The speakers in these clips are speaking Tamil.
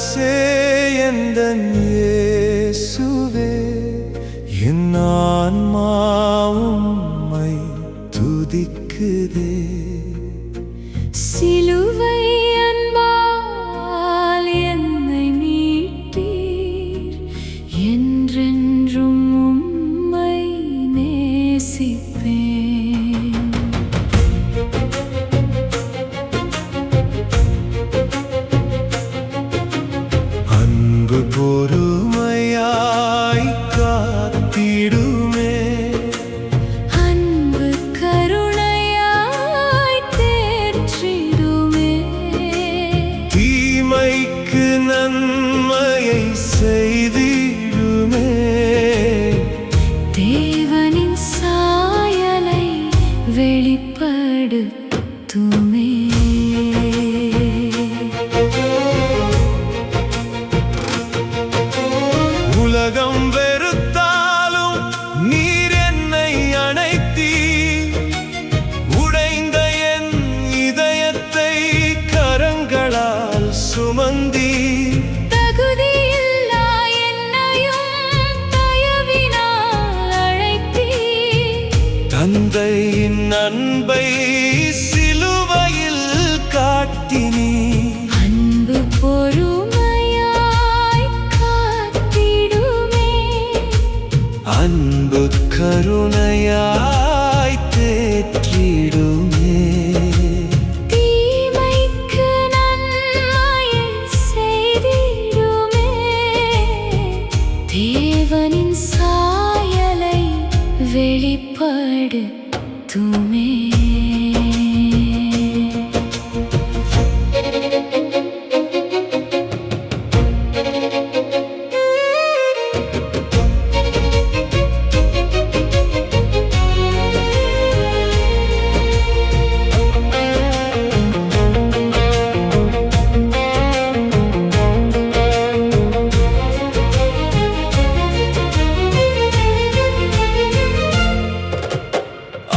அரசே எந்தன் இயேசுவே என் ஆன்மா உம்மை துதிக்குதே. சிலுவை அன்பால் என்னை மீட்டீர், என்றென்றும் உம்மை நேசிப்பேன். அன்பு பொறுமையாய் காத்திடுமே, அன்பு கருணையாய் தேற்றிடுமே. தீமைக்கு நன்மையை செய்திடுமே, தேவனின் சாயலை வெளிப்படுத்துமே. உலகம் வெறுத்தாலும் நீர் என்னை அணைத்தீர், உடைந்த என் இதயத்தை கரங்களால் சுமந்தீர். தகுதியில்லா என்னையும் தயவினால் அழைத்தீர், தந்தையின் அன்பை சிலுவையில் காட்டினீர். அன்பு பொறுமையாய் காத்திடுமே, அன்பு கருணையாய் தேற்றிடுமே. தீமைக்கு நன்மையை செய்திடுமே. தேவனின் சாயலை வெளிப்படுத்துமே.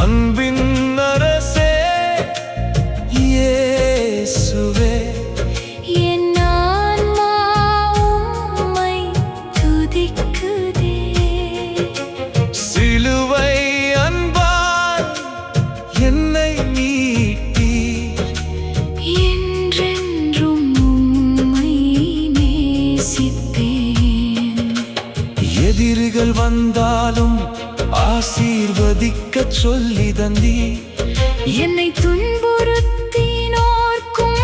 அன்பின் அரசே இயேசுவே என் ஆன்மா உம்மை துதிக்குதே. சிலுவை அன்பால் என்னை மீட்டீர், என்றென்றும் உம்மை நேசிப்பேன். எதிரிகள் வந்தாலும் ஆசீர்வதிக்கச் சொல்லி தந்தீர். என்னை துன்புறுத்தினோர்க்கும்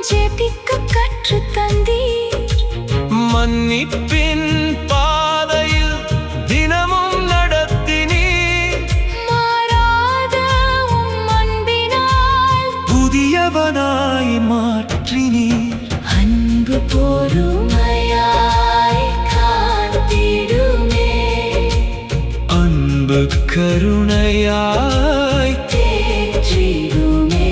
ஜெபிக்க கற்றுத் தந்தீர். மன்னிப்பின் பாதையில் தினமும் நடத்தினீர். மாறாத உம் அன்பினால் புதியவனாய் மாற்றினீர். அன்பு பொறுமையாய் காத்திடுமே, அன்பு கருணையாய் தேற்றிடுமே.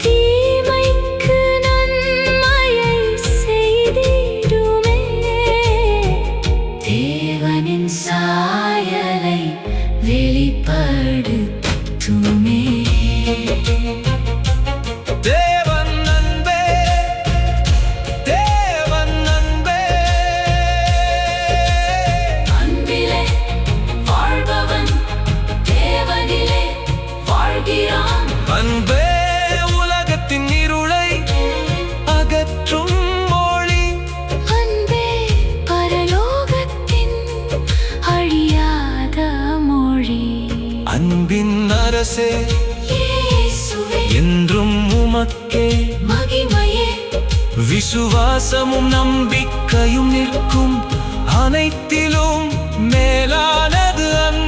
தீமைக்கு நன்மையை செய்திடுமே. தேவனின் சாயலை வெளிப்படுத்துமே. தேவன் அன்பே, தேவன் அன்பே, அன்பிலே வாழ்பவன் தேவனிலே வாழ்கிறான். அன்பே உலகத்தின் இருளை அகற்றும் ஒளி. அன்பே பரலோகத்தின் அழியாத மொழி. அன்பின் அரசே இயேசுவே என்றும் உமக்கே மகிமையே. விசுவாசமும் நம்பிக்கையும் நிற்கும், அனைத்திலும் மேலானது அன்பு.